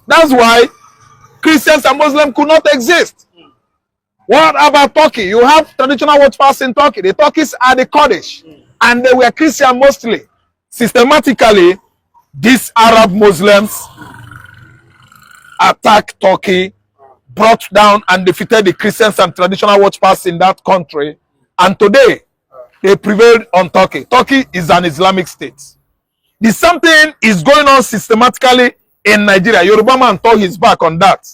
That's why Christians and Muslims could not exist. What about Turkey? You have traditional watch paths in Turkey. The Turkish are the Kurdish, and they were Christian mostly. Systematically, these Arab Muslims attacked Turkey, brought down and defeated the Christians and traditional watch paths in that country, and today they prevailed on Turkey. Turkey is an Islamic state. The same thing is going on systematically in Nigeria. Yoruba man turned his back on that.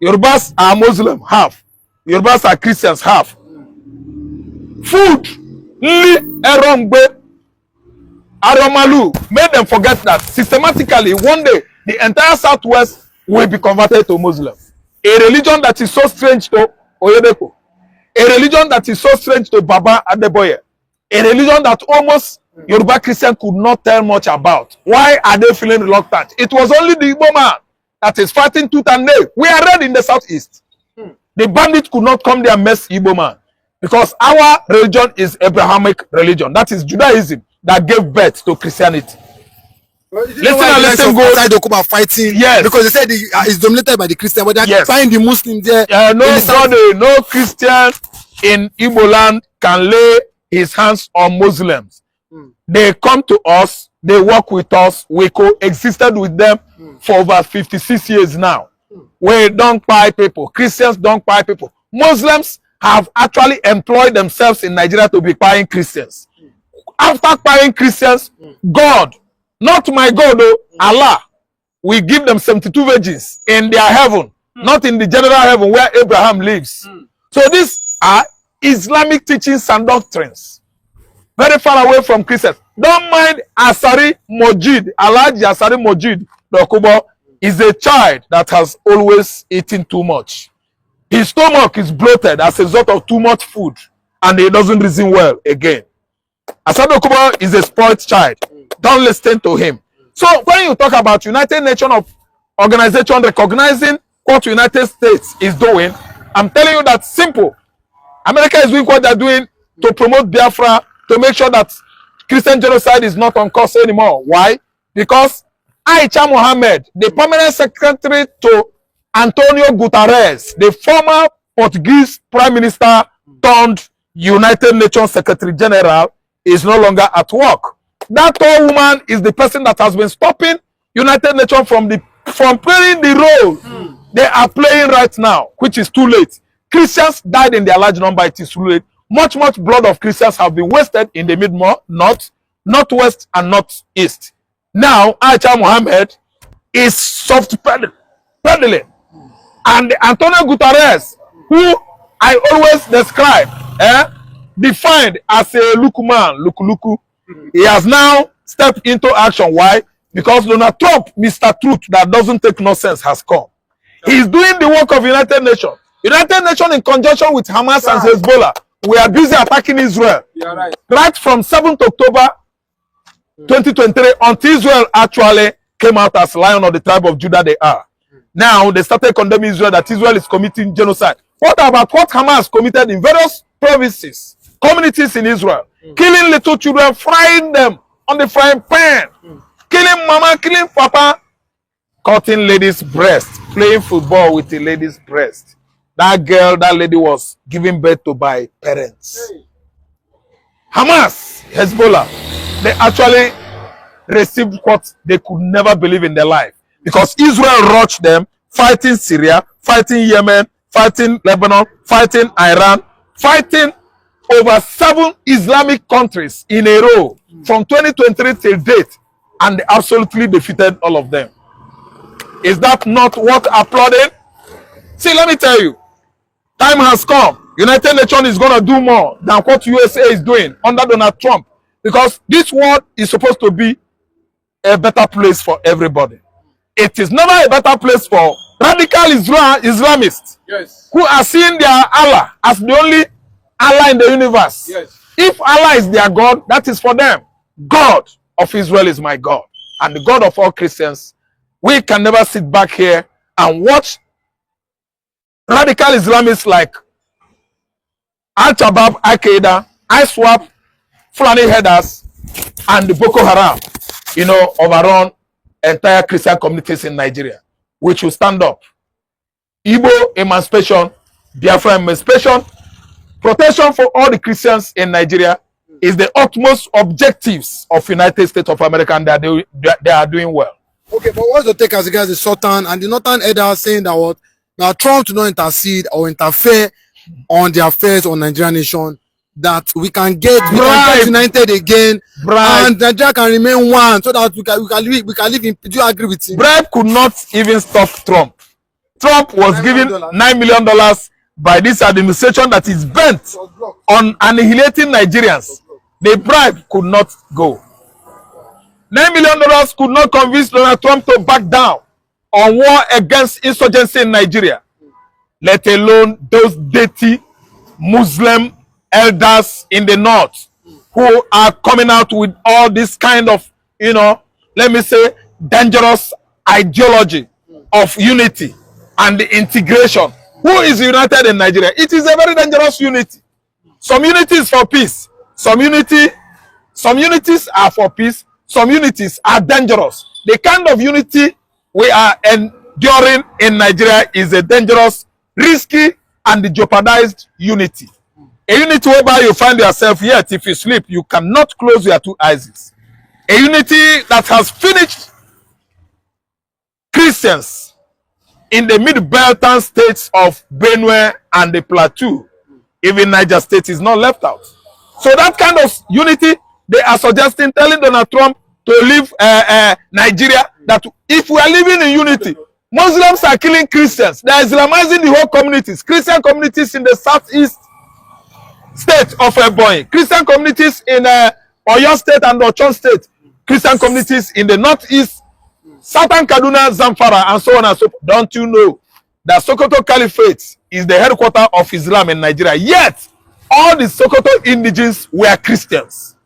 Yorubas are Muslim, half. Yorubas are Christians, half. Food, Erongbe, Aromalu, made them forget that systematically one day the entire Southwest will be converted to Muslim. A religion that is so strange to Oyedepo. A religion that is so strange to Baba Adeboye. A religion that almost Yoruba Christian could not tell much about. Why are they feeling reluctant? It was only the Igbo man that is fighting tooth and nail. We are red in the southeast. The bandit could not come there and mess Igbo man. Because our religion is Abrahamic religion. That is Judaism that gave birth to Christianity. Listen go fighting. Yes. Because they said it's dominated by the Christian, but they find the Muslims there. No Christian in Igbo land can lay his hands on Muslims. They come to us, they work with us, we coexisted with them for over 56 years now. We don't buy people. Christians don't buy people. Muslims have actually employed themselves in Nigeria to be buying Christians. After buying Christians, God, not my God, Allah, we give them 72 virgins in their heaven, not in the general heaven where Abraham lives. So these are Islamic teachings and doctrines. Very far away from Christians. Don't mind Asari Mojid. Alhaji Asari Mojid Dokubo is a child that has always eaten too much. His stomach is bloated as a result of too much food, and he doesn't reason well again. Asari Dokubo is a spoiled child. Don't listen to him. So when you talk about United Nations organization recognizing what United States is doing, I'm telling you that simple. America is doing what they're doing to promote Biafra, to make sure that Christian genocide is not on course anymore. Why? Because Aisha Mohammed, the permanent secretary to Antonio Guterres, the former Portuguese prime minister turned United Nations Secretary General, is no longer at work. That old woman is the person that has been stopping United Nations from playing the role they are playing right now, which is too late. Christians died in their large number. It is too late. Much blood of Christians have been wasted in the north, northwest, and northeast. Now, Aisha Mohammed is soft peddling. And Antonio Guterres, who I always describe, defined as a luku, he has now stepped into action. Why? Because Donald Trump, Mr. Truth, that doesn't take nonsense, has come. He's doing the work of United Nations. United Nations in conjunction with Hamas and Hezbollah, we are busy attacking Israel. Right from 7th October 2023 until Israel actually came out as lion of the tribe of Judah they are. Now they started condemning Israel, that Israel is committing genocide. What about what Hamas committed in various provinces, communities in Israel? Killing little children, frying them on the frying pan. Killing mama, killing papa. Cutting ladies' breast, playing football with a lady's breast. That girl, that lady was given birth to by parents. Hamas, Hezbollah, they actually received what they could never believe in their life. Because Israel rushed them, fighting Syria, fighting Yemen, fighting Lebanon, fighting Iran, fighting over 7 Islamic countries in a row from 2023 till date. And they absolutely defeated all of them. Is that not what applauding? See, let me tell you. Time has come. United Nations is going to do more than what USA is doing under Donald Trump. Because this world is supposed to be a better place for everybody. It is never a better place for radical Islamists who are seeing their Allah as the only Allah in the universe. If Allah is their God, that is for them. God of Israel is my God. And the God of all Christians. We can never sit back here and watch radical Islamists like Al-Shabaab, Al-Qaeda, ISWAP, Fulani headers, and the Boko Haram, overrun entire Christian communities in Nigeria. we should stand up. Igbo emancipation, Biafra emancipation, protection for all the Christians in Nigeria is the utmost objectives of United States of America, and they are doing well. Okay, but what's the take as regards the Sultan and the Northern elders saying that what now Trump to not intercede or interfere on the affairs of Nigerian nation, that we can get united again, and Nigeria can remain one, so that we can live in. Do you agree with him? Bribe could not even stop Trump. Trump was given $9 million by this administration that is bent on annihilating Nigerians. The bribe could not go. $9 million could not convince Donald Trump to back down on war against insurgency in Nigeria, let alone those dirty Muslim elders in the north who are coming out with all this kind of, let me say, dangerous ideology of unity and the integration. Who is united in Nigeria? It is a very dangerous unity. Some unity is for peace. Some unities are for peace. Some unities are dangerous. The kind of unity we are enduring in Nigeria is a dangerous, risky, and jeopardized unity. A unity whereby you find yourself, yet if you sleep, you cannot close your two eyes. A unity that has finished Christians in the mid-Beltan states of Benue and the Plateau. Even Niger State is not left out. So that kind of unity, they are suggesting, telling Donald Trump to leave Nigeria, that if we are living in unity, Muslims are killing Christians. They are Islamizing the whole communities. Christian communities in the southeast state of Ebonyi, Christian communities in Oyo State and Ochon State, Christian communities in the northeast, Southern Kaduna, Zamfara, and so on and so forth. Don't you know that Sokoto Caliphate is the headquarters of Islam in Nigeria? Yet, all the Sokoto indigents were Christians.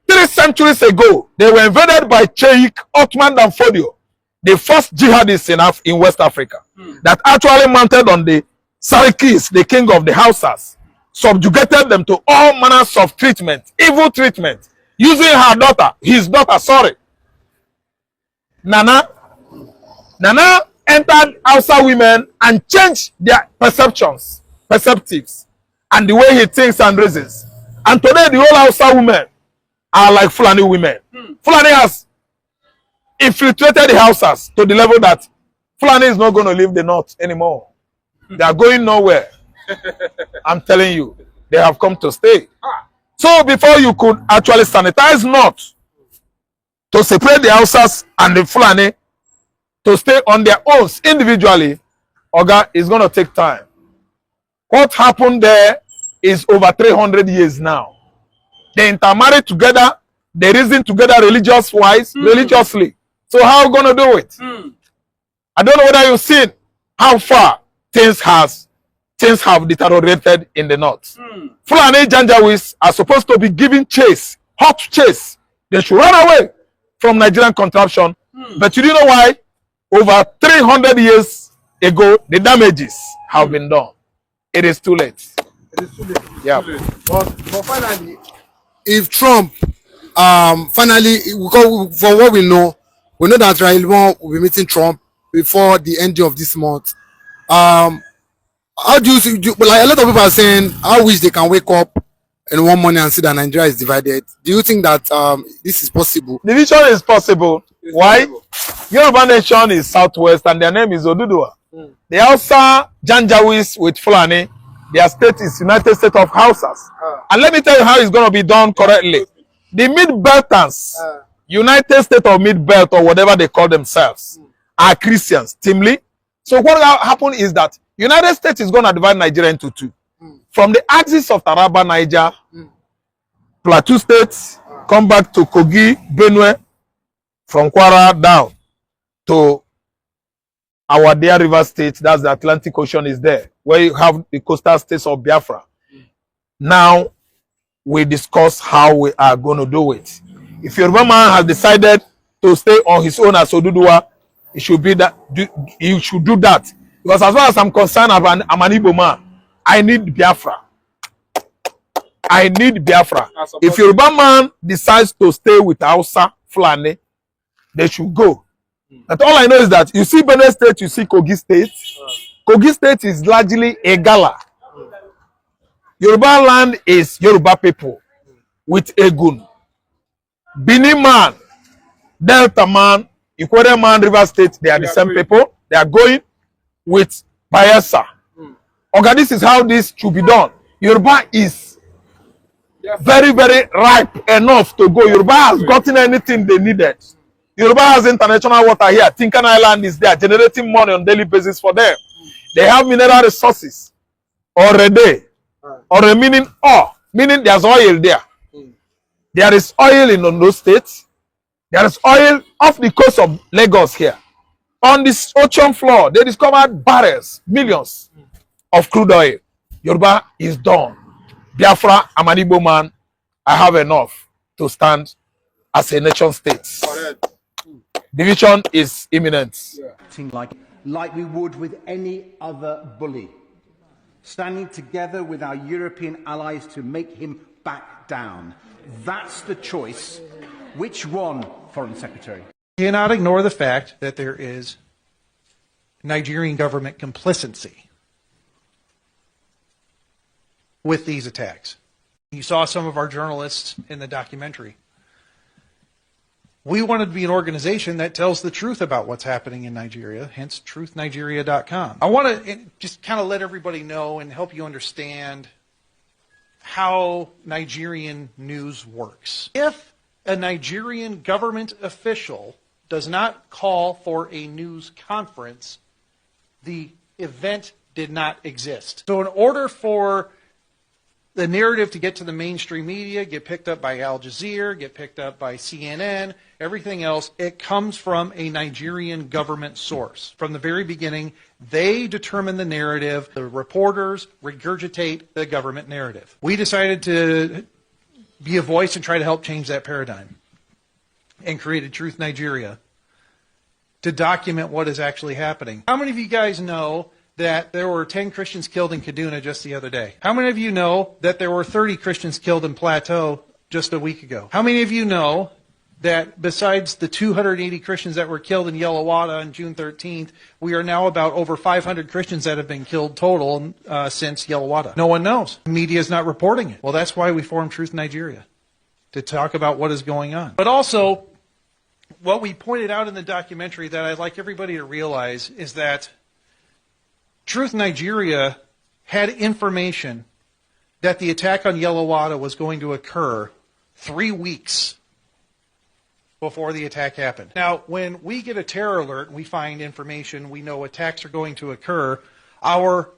3 centuries ago, they were invaded by Sheikh Ottoman Dan Fodio, the first jihadists in West Africa, that actually mounted on the Sarikis, the king of the Hausas, subjugated them to all manners of treatment, evil treatment, using his daughter, Nana entered Hausa women and changed their perceptives, and the way he thinks and reasons. And today, the whole Hausa women are like Fulani women. Fulani has infiltrated the Hausas to the level that Fulani is not going to leave the north anymore. They are going nowhere. I'm telling you, they have come to stay. So before you could actually sanitize north to separate the Hausas and the Fulani to stay on their own individually, Oga, is going to take time. What happened there is over 300 years now. They intermarried together, they reason together religiously. So how are we going to do it? I don't know whether you've seen how far things have deteriorated in the north. Fulani Janjaweeds are supposed to be giving chase, hot chase. They should run away from Nigerian contraption. But you know why? Over 300 years ago, the damages have been done. It is too late. It is too late. Yeah. But finally, if Trump finally, from what we know that Railway will be meeting Trump before the end of this month. How do you see? Like a lot of people are saying, I wish they can wake up in one morning and see that Nigeria is divided. Do you think that this is possible? Division is possible. Why? Yoruba nation is southwest and their name is Oduduwa. The Hausa Janjaweeds with Fulani, their state is United States of Hausas. And let me tell you how it's going to be done correctly. The Mid-Beltans, United States of Mid-Belt or whatever they call themselves, are Christians, Timely. So what will happen is that United States is going to divide Nigeria into two. From the axis of Taraba, Niger, Plateau State, come back to Kogi, Benue, from Kwara down to our dear river state, that's the Atlantic Ocean is there, where you have the coastal states of Biafra. Now, we discuss how we are going to do it. If Yoruba man has decided to stay on his own as Oduduwa, it should be that he should do that. Because as far as I'm concerned, I'm an Igbo man. I need Biafra. I need Biafra. If Yoruba man decides to stay with Hausa Fulani, they should go. But all I know is that you see Benue State, you see Kogi State. Kogi State is largely a gala. Yoruba land is Yoruba people with Egun. Benin man, Delta man, Ikwere man, River State, they are the same people. They are going with Bayelsa. Okay, this is how this should be done. Yoruba is very, very ripe enough to go. Yoruba has gotten anything they needed. Yoruba has international water here. Tinkan Island is there, generating money on daily basis for them. They have mineral resources already. Or meaning ore, meaning there's oil there. There is oil in Ondo State. There is oil off the coast of Lagos here. On this ocean floor, they discovered barrels, millions of crude oil. Yoruba is done. Biafra, I'm an Igbo man. I have enough to stand as a nation state. Division is imminent. Like we would with any other bully. Standing together with our European allies to make him back down. That's the choice. Which one, Foreign Secretary? You cannot ignore the fact that there is Nigerian government complicity with these attacks. You saw some of our journalists in the documentary. We wanted to be an organization that tells the truth about what's happening in Nigeria, hence truthnigeria.com. I want to just kind of let everybody know and help you understand how Nigerian news works. If a Nigerian government official does not call for a news conference, the event did not exist. So in order for the narrative to get to the mainstream media, get picked up by Al Jazeera, get picked up by CNN, everything else, it comes from a Nigerian government source. From the very beginning, they determine the narrative. The reporters regurgitate the government narrative. We decided to be a voice and try to help change that paradigm and created Truth Nigeria to document what is actually happening. How many of you guys know that there were 10 Christians killed in Kaduna just the other day? How many of you know that there were 30 Christians killed in Plateau just a week ago? How many of you know that besides the 280 Christians that were killed in Yellowwater on June 13th, we are now about over 500 Christians that have been killed total since Yellowwater? No one knows. The media is not reporting it. Well, that's why we formed Truth Nigeria, to talk about what is going on. But also, what we pointed out in the documentary that I'd like everybody to realize is that Truth Nigeria had information that the attack on Yellowwater was going to occur 3 weeks before the attack happened. Now, when we get a terror alert and we find information, we know attacks are going to occur, our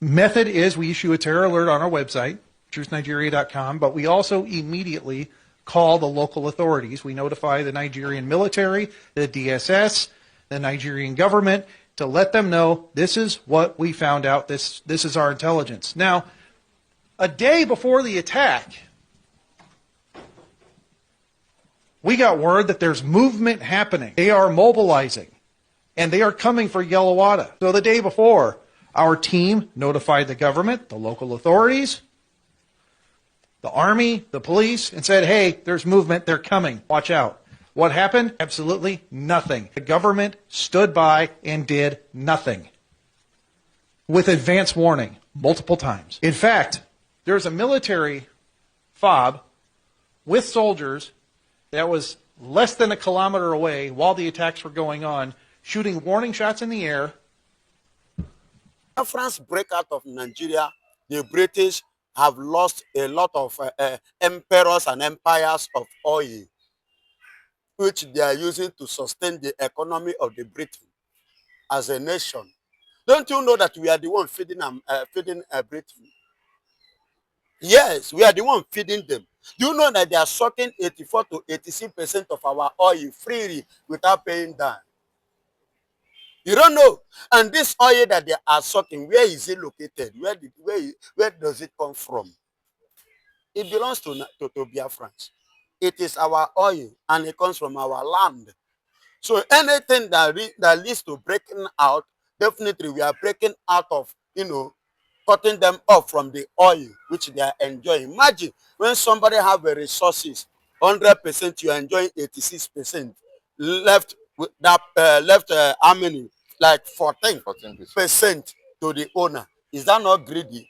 method is we issue a terror alert on our website, truthnigeria.com, but we also immediately call the local authorities. We notify the Nigerian military, the DSS, the Nigerian government, to let them know this is what we found out, this is our intelligence. Now, a day before the attack, we got word that there's movement happening. They are mobilizing, and they are coming for Yellowwater. So the day before, our team notified the government, the local authorities, the army, the police, and said, hey, there's movement, they're coming, watch out. What happened? Absolutely nothing. The government stood by and did nothing with advance warning multiple times. In fact, there's a military fob with soldiers that was less than a kilometer away while the attacks were going on, shooting warning shots in the air. France break out of Nigeria, the British have lost a lot of emperors and empires of oil, which they are using to sustain the economy of the Britain as a nation. Don't you know that we are the one feeding Britain? Yes, we are the one feeding them. Do you know that they are sucking 84 to 86% of our oil freely without paying down? You don't know. And this oil that they are sucking, where is it located? Where does it come from? It belongs to Biafrans. It is our oil and it comes from our land. So anything that leads to breaking out, definitely we are breaking out of, cutting them off from the oil which they are enjoying. Imagine when somebody have the resources, 100%, you are enjoying 86%. how many? Like 14% 14%. to the owner. Is that not greedy?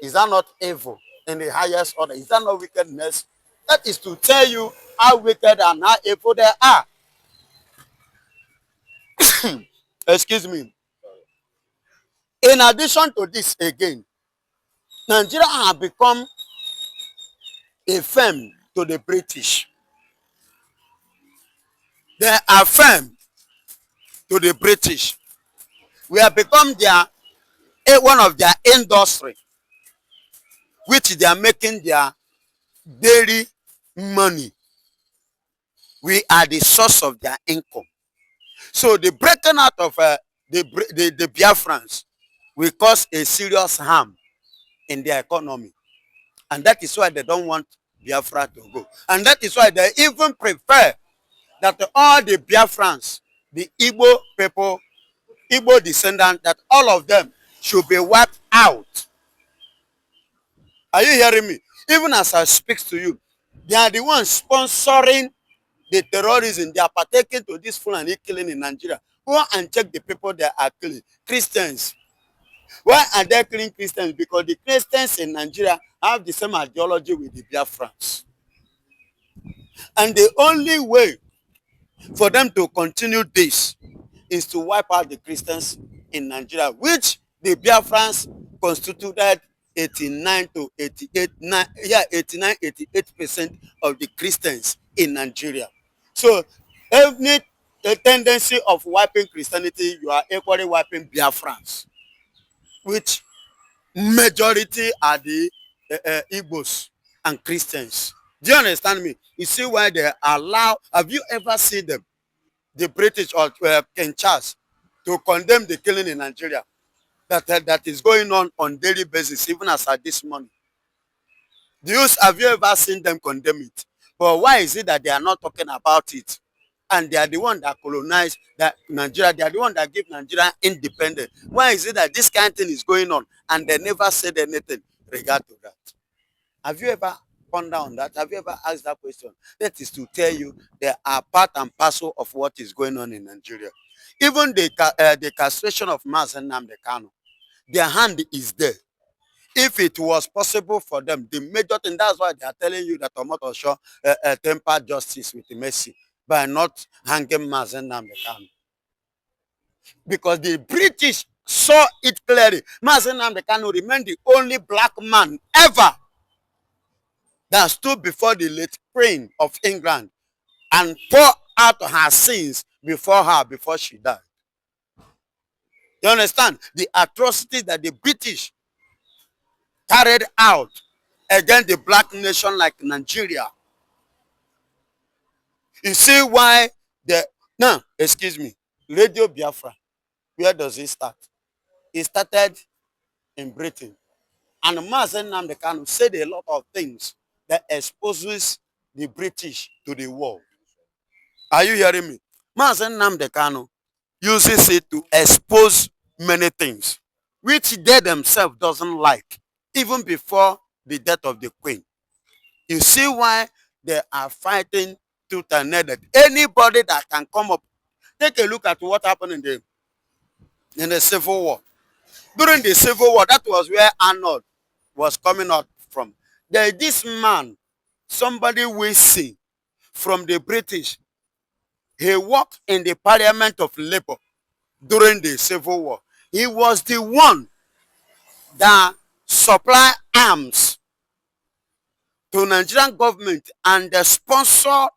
Is that not evil in the highest order? Is that not wickedness? That is to tell you how wicked and how evil they are. Excuse me. In addition to this again, Nigeria has become a firm to the British. They are firm to the British. We have become one of their industry, which they are making their daily money. We are the source of their income. So the breaking out of the Biafrans will cause a serious harm in their economy. And that is why they don't want Biafra to go. And that is why they even prefer that all the Biafrans, the Igbo people, Igbo descendants, that all of them should be wiped out. Are you hearing me? Even as I speak to you, they are the ones sponsoring the terrorism. They are partaking to this Fulani killing in Nigeria. Go and check the people they are killing. Christians. Why are they killing Christians? Because the Christians in Nigeria have the same ideology with the Biafrans. And the only way for them to continue this is to wipe out the Christians in Nigeria, which the Biafrans constituted 89 to 88, 89, 88% of the Christians in Nigeria. So any tendency of wiping Christianity, you are equally wiping Biafrans, which majority are the Igbo'S and Christians. Do you understand me? You see why they allow, have you ever seen them, the British or King Charles, to condemn the killing in Nigeria that is going on daily basis, even as at this morning? Have you ever seen them condemn it? But why is it that they are not talking about it? And they are the one that colonized Nigeria. They are the one that give Nigeria independence. Why is it that this kind of thing is going on and they never said anything regard to that? Have you ever pondered on that? Have you ever asked that question? That is to tell you they are part and parcel of what is going on in Nigeria. Even the castration of Mazi Nnamdi Kanu, their hand is there. If it was possible for them, the major thing, that's why they are telling you that Omotosho tempered justice with mercy by not hanging Mazi Nnamdi Kanu. Because the British saw it clearly. Mazi Nnamdi Kanu remained the only black man ever that stood before the late Queen of England and poured out her sins before her, before she died. You understand? The atrocities that the British carried out against the black nation like Nigeria. You see why now, excuse me, Radio Biafra, where does it start? It started in Britain. And Mazi Nnamdi Kanu said a lot of things that exposes the British to the world. Are you hearing me? Mazi Nnamdi Kanu uses it to expose many things, which they themselves doesn't like, even before the death of the Queen. You see why they are fighting tooth and nail. Anybody that can come up, take a look at what happened in the Civil War. During the Civil War, that was where Arnold was coming out from. There is this man, somebody we see from the British. He worked in the Parliament of Labour during the Civil War. He was the one that supplied arms to Nigerian government and sponsor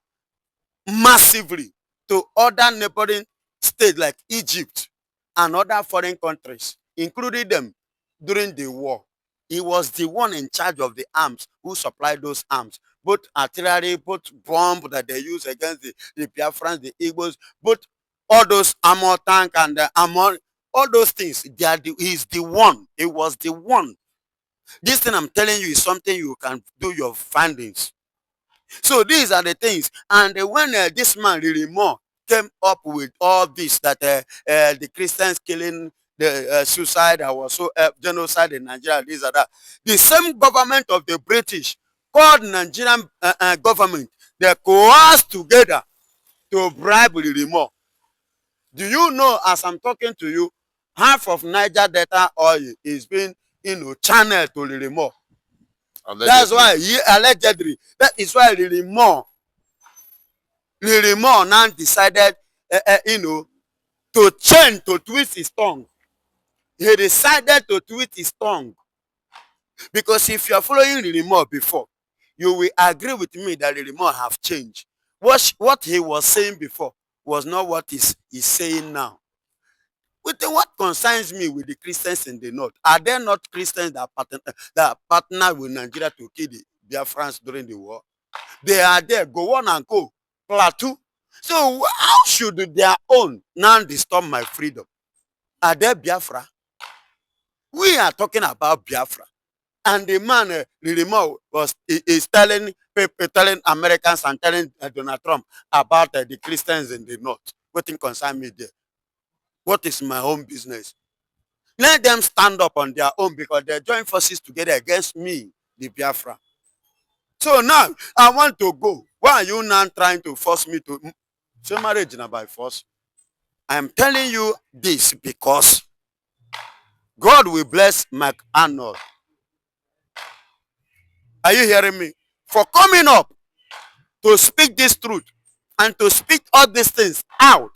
massively to other neighboring states like Egypt and other foreign countries, including them during the war. He was the one in charge of the arms, who supplied those arms, both artillery, both bomb that they use against the Biafrans, the Igbo'S, both all those armor tank and the armor, all those things. He's the one. He was the one. This thing I'm telling you is something you can do your findings. So these are the things. And when this man really more came up with all this, that the Christians killing, the suicide, also genocide in Nigeria, these are that. The same government of the British called Nigerian government. They coerced together to bribe Lirimo. Do you know, as I'm talking to you, half of Niger Delta oil is being, channeled to Lirimo. That's why allegedly. That is why Lirimo now decided, to change, to twist his tongue. He decided to twist his tongue. Because if you are following Lirimo before, you will agree with me that Lirimo have changed. What he was saying before was not what he's saying now. What concerns me with the Christians in the north? Are there not Christians that partner with Nigeria to kill the Biafrans during the war? They are there. Go on and go. Plateau. So how should their own now disturb my freedom? Are they Biafra? We are talking about Biafra. And the man, Lirimo, is telling Americans and telling Donald Trump about the Christians in the north. What thing concern me there? What is my own business? Let them stand up on their own, because they join forces together against me, the Biafra. So now I want to go. Why are you now trying to force me to say marriage now by force? I am telling you this because God will bless McArnold. Are you hearing me? For coming up to speak this truth and to speak all these things out.